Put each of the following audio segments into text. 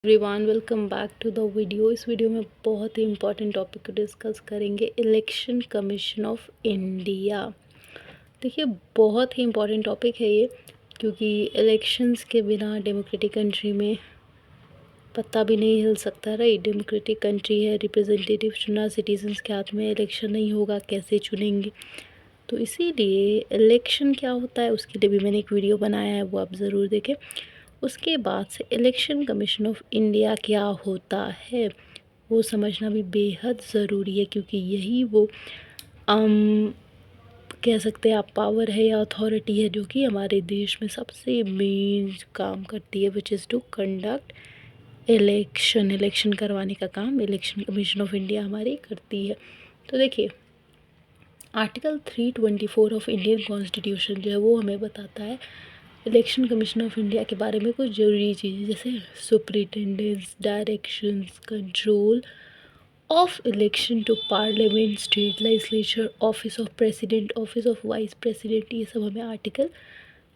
Everyone welcome back to the video. इस video में बहुत ही इंपॉर्टेंट टॉपिक को डिस्कस करेंगे, इलेक्शन कमीशन ऑफ इंडिया। देखिए, बहुत ही इंपॉर्टेंट टॉपिक है ये, क्योंकि इलेक्शंस के बिना डेमोक्रेटिक कंट्री में पत्ता भी नहीं हिल सकता। राइट, डेमोक्रेटिक कंट्री है, रिप्रेजेंटेटिव चुना सिटीजन्स के हाथ में, इलेक्शन नहीं होगा कैसे चुनेंगे। तो इसीलिए इलेक्शन क्या होता है उसके लिए भी मैंने एक वीडियो बनाया है, वो आप ज़रूर देखें। उसके बाद से इलेक्शन कमीशन ऑफ इंडिया क्या होता है वो समझना भी बेहद ज़रूरी है, क्योंकि यही वो कह सकते हैं आप पावर है या अथॉरिटी है जो कि हमारे देश में सबसे मेन काम करती है, which is to conduct election करवाने का काम इलेक्शन कमीशन ऑफ इंडिया हमारी करती है। तो देखिए, आर्टिकल 324 ऑफ इंडियन कॉन्स्टिट्यूशन जो है वो हमें बताता है इलेक्शन कमीशन ऑफ इंडिया के बारे में कुछ ज़रूरी चीज़ें, जैसे superintendence, directions, control of election to parliament, state legislature, office of president, office of vice president, ये सब हमें आर्टिकल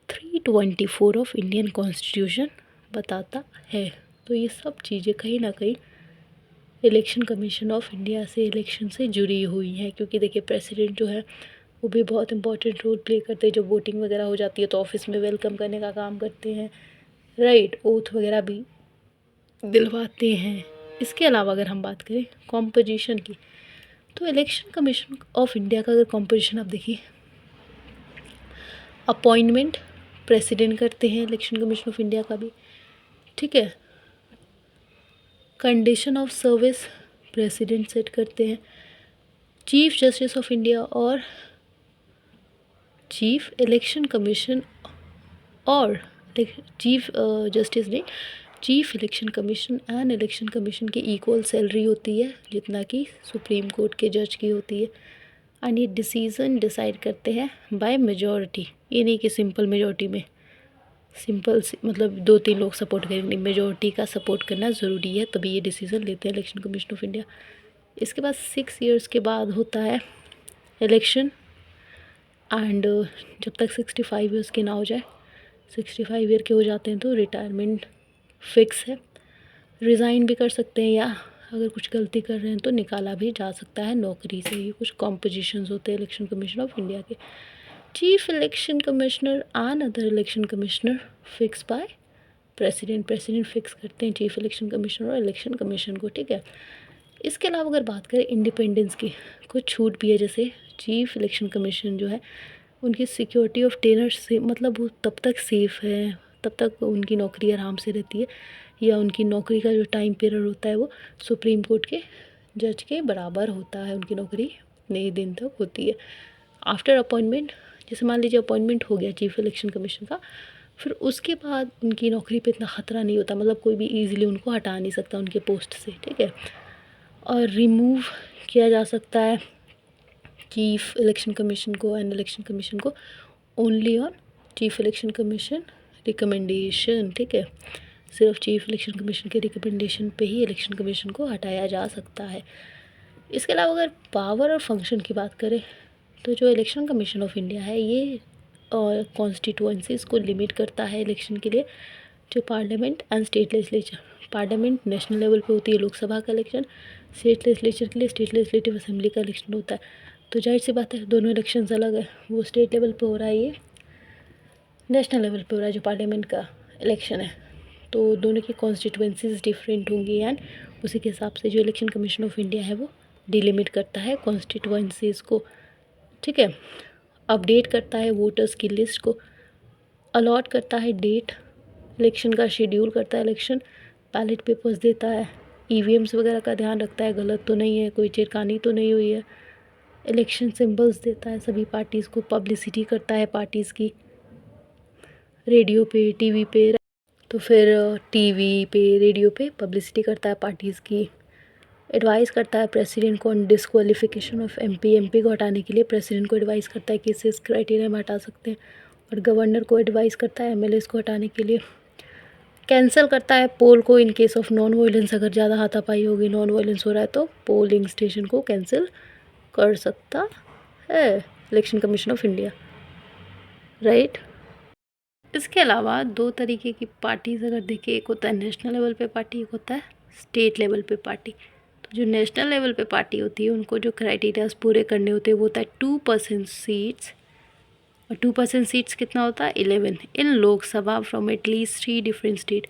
324 ऑफ इंडियन कॉन्स्टिट्यूशन बताता है। तो ये सब चीज़ें कहीं ना कहीं इलेक्शन कमीशन ऑफ इंडिया से, इलेक्शन से जुड़ी हुई हैं, क्योंकि देखिए प्रेसिडेंट जो है वो भी बहुत इंपॉर्टेंट रोल प्ले करते हैं। जब वोटिंग वगैरह हो जाती है तो ऑफिस में वेलकम करने का काम करते हैं, राइट, ओथ वगैरह भी दिलवाते हैं। इसके अलावा अगर हम बात करें कॉम्पोजिशन की, तो इलेक्शन कमीशन ऑफ इंडिया का अगर कॉम्पोजिशन आप देखिए, अपॉइंटमेंट प्रेसिडेंट करते हैं इलेक्शन कमीशन ऑफ इंडिया का भी, ठीक है। Condition of service president set करते हैं। चीफ जस्टिस ऑफ इंडिया और चीफ इलेक्शन कमीशन और चीफ जस्टिस नहीं, chief election commission and election commission की इक्वल सैलरी होती है जितना कि सुप्रीम कोर्ट के जज की होती है। एंड ये डिसीज़न डिसाइड करते हैं बाय मेजॉरिटी, ये नहीं कि सिंपल मेजॉरिटी में, सिंपल मतलब 2-3 लोग सपोर्ट करेंगे, मेजॉरिटी का सपोर्ट करना ज़रूरी है, तभी ये डिसीज़न लेते हैं इलेक्शन कमीशन ऑफ इंडिया। इसके बाद 6 ईयर्स के बाद होता है इलेक्शन, एंड जब तक 65 ईयर्स के ना हो जाए, 65 ईयर के हो जाते हैं तो रिटायरमेंट फिक्स है। रिज़ाइन भी कर सकते हैं, या अगर कुछ गलती कर रहे हैं तो निकाला भी जा सकता है नौकरी से। ये कुछ कॉम्पोजिशंस होते हैं इलेक्शन कमीशन ऑफ इंडिया के। Chief election commissioner and other election commissioner fix by president fix करते हैं चीफ इलेक्शन कमिश्नर और इलेक्शन कमीशन को, ठीक है। इसके अलावा अगर बात करें इंडिपेंडेंस की, कुछ छूट भी है, जैसे चीफ इलेक्शन कमीशन जो है उनकी सिक्योरिटी ऑफ टेनर से, मतलब वो तब तक सेफ़ है, तब तक उनकी नौकरी आराम से रहती है, या उनकी नौकरी का जो टाइम पीरियड होता है वो सुप्रीम कोर्ट के जज के बराबर होता है, उनकी नौकरी नए दिन तक होती है। आफ्टर अपॉइंटमेंट, जैसे मान लीजिए अपॉइंटमेंट हो गया चीफ इलेक्शन कमीशन का, फिर उसके बाद उनकी नौकरी पे इतना ख़तरा नहीं होता, मतलब कोई भी ईज़िली उनको हटा नहीं सकता उनके पोस्ट से, ठीक है। और रिमूव किया जा सकता है चीफ इलेक्शन कमीशन को एंड इलेक्शन कमीशन को only on chief election commission recommendation, ठीक है। सिर्फ चीफ इलेक्शन कमीशन के रिकमेंडेशन पे ही इलेक्शन कमीशन को हटाया जा सकता है। इसके अलावा अगर पावर और फंक्शन की बात करें, तो जो इलेक्शन कमीशन ऑफ इंडिया है ये और कॉन्स्टिट्यूएंसीज़ को लिमिट करता है इलेक्शन के लिए, जो parliament and state legislature. Parliament national level पे होती है लोकसभा का इलेक्शन, स्टेट लेजिस्लेचर के लिए स्टेट लेजिस्लेटिव असेंबली का इलेक्शन होता है। तो जाहिर सी बात है दोनों इलेक्शंस अलग है, वो स्टेट लेवल पे हो रहा है, ये नेशनल लेवल पे हो रहा है जो पार्लियामेंट का इलेक्शन है। तो दोनों की कॉन्स्टिट्यूएंसीज डिफरेंट होंगी, एंड उसी के हिसाब से जो इलेक्शन कमीशन ऑफ इंडिया है वो डिलिमिट करता है कॉन्स्टिट्यूएंसीज़ को, ठीक है। अपडेट करता है वोटर्स की लिस्ट को, अलॉट करता है डेट, इलेक्शन का शेड्यूल करता है, इलेक्शन बैलेट पेपर्स देता है, ईवीएम्स वगैरह का ध्यान रखता है गलत तो नहीं है, कोई छेड़खानी तो नहीं हुई है, इलेक्शन सिंबल्स देता है सभी पार्टीज़ को, पब्लिसिटी करता है पार्टीज़ की रेडियो पे, टीवी पे, तो फिर टीवी पे, रेडियो पे पब्लिसिटी करता है पार्टीज़ की। एडवाइस करता है प्रेसिडेंट को ऑन डिस्क्वालिफिकेशन ऑफ एमपी को हटाने के लिए प्रेसिडेंट को एडवाइस करता है कि इसे इस क्राइटेरिया में हटा सकते हैं, और गवर्नर को एडवाइस करता है एमएलएस को हटाने के लिए। कैंसिल करता है पोल को in case of non violence, अगर ज़्यादा हाथापाई होगी, नॉन वायलेंस हो रहा है तो पोलिंग स्टेशन को कैंसिल कर सकता है election commission of India, right. इसके अलावा दो तरीके की पार्टीज़ अगर देखें, एक होता है नेशनल लेवल पे पार्टी, एक होता है स्टेट लेवल पे पार्टी। तो जो नेशनल लेवल पे पार्टी होती है उनको जो क्राइटेरियाज पूरे करने होते हैं वो होता है 2% सीट्स, और 2% सीट्स कितना होता है 11 in Lok Sabha from at least 3 different state.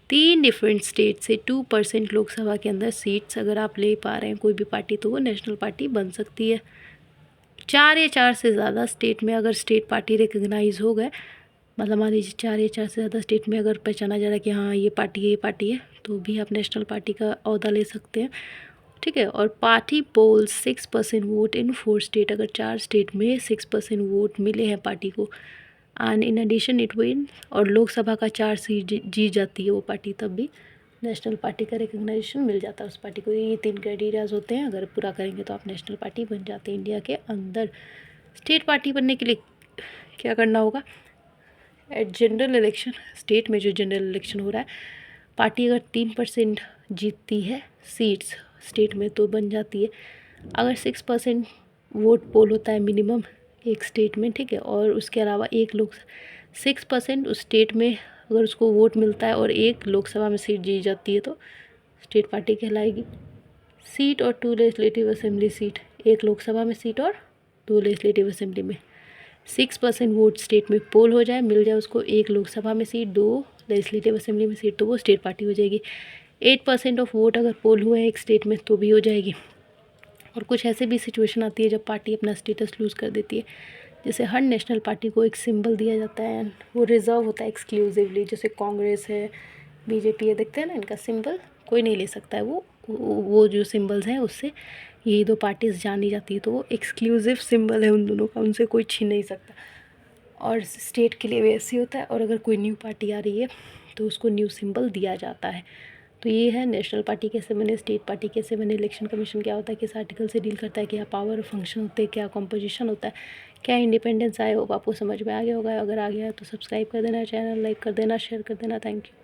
3 different state से 2% लोकसभा के अंदर सीट्स अगर आप ले पा रहे हैं कोई भी पार्टी, तो वो नेशनल पार्टी बन सकती है। 4 या 4 से ज़्यादा स्टेट में अगर स्टेट पार्टी रिकग्नाइज हो गए, मतलब मान लीजिए 4 या 4 से ज़्यादा स्टेट में अगर पहचाना जा रहा है कि हाँ ये पार्टी है, ये पार्टी है, तो भी आप नेशनल पार्टी का ओहदा ले सकते हैं, ठीक है। और party polls 6% vote in 4 state, अगर 4 स्टेट में 6% वोट मिले हैं पार्टी को, and in addition it win, और लोकसभा का 4 सीट जीत जाती है वो पार्टी, तब भी नेशनल पार्टी का रिकग्नाइजेशन मिल जाता है उस पार्टी को। ये 3 क्राइटेरियाज होते हैं, अगर पूरा करेंगे तो आप नेशनल पार्टी बन जाते हैं इंडिया के अंदर। स्टेट पार्टी बनने के लिए क्या करना होगा, एट जनरल इलेक्शन, स्टेट में जो जनरल इलेक्शन हो रहा है, पार्टी अगर 3% जीतती है सीट्स स्टेट में तो बन जाती है। अगर 6% वोट पोल होता है मिनिमम एक स्टेट में, ठीक है, और उसके अलावा एक लोग 6% उस स्टेट में अगर उसको वोट मिलता है और एक लोकसभा में सीट जीत जाती है तो स्टेट पार्टी कहलाएगी। सीट और 2 लेजिस्लेटिव असेंबली सीट, एक लोकसभा में सीट और 2 लेजिस्लेटिव असेंबली में। 6% वोट स्टेट में पोल हो जाए, मिल जाए उसको एक लोकसभा में सीट, 2 लेजिस्लेटिव असेंबली में सीट, तो वो स्टेट पार्टी हो जाएगी। 8% ऑफ वोट अगर पोल हुए हैं एक स्टेट में तो भी हो जाएगी। और कुछ ऐसे भी सिचुएशन आती है जब पार्टी अपना स्टेटस लूज़ कर देती है, जैसे हर नेशनल पार्टी को एक सिंबल दिया जाता है एंड वो रिजर्व होता है एक्सक्लूसिवली, जैसे कांग्रेस है, बीजेपी है, देखते हैं ना, इनका सिंबल कोई नहीं ले सकता है, वो जो सिंबल्स हैं उससे यही 2 पार्टीज जानी जाती है, तो वो एक्सक्लूसिव सिंबल है उन दोनों का, उनसे कोई छीन नहीं सकता। और स्टेट के लिए भी ऐसे ही होता है, और अगर कोई न्यू पार्टी आ रही है तो उसको न्यू सिंबल दिया जाता है। तो ये है नेशनल पार्टी कैसे बने, स्टेट पार्टी कैसे बने, इलेक्शन कमीशन क्या होता है, किस आर्टिकल से डील करता है, क्या पावर फंक्शन होते हैं, क्या कॉम्पोजिशन होता है, क्या इंडिपेंडेंस आए, होप आपको समझ में आ गया होगा। अगर आ गया तो सब्सक्राइब कर देना, चैनल लाइक कर देना, शेयर कर देना। Thank you.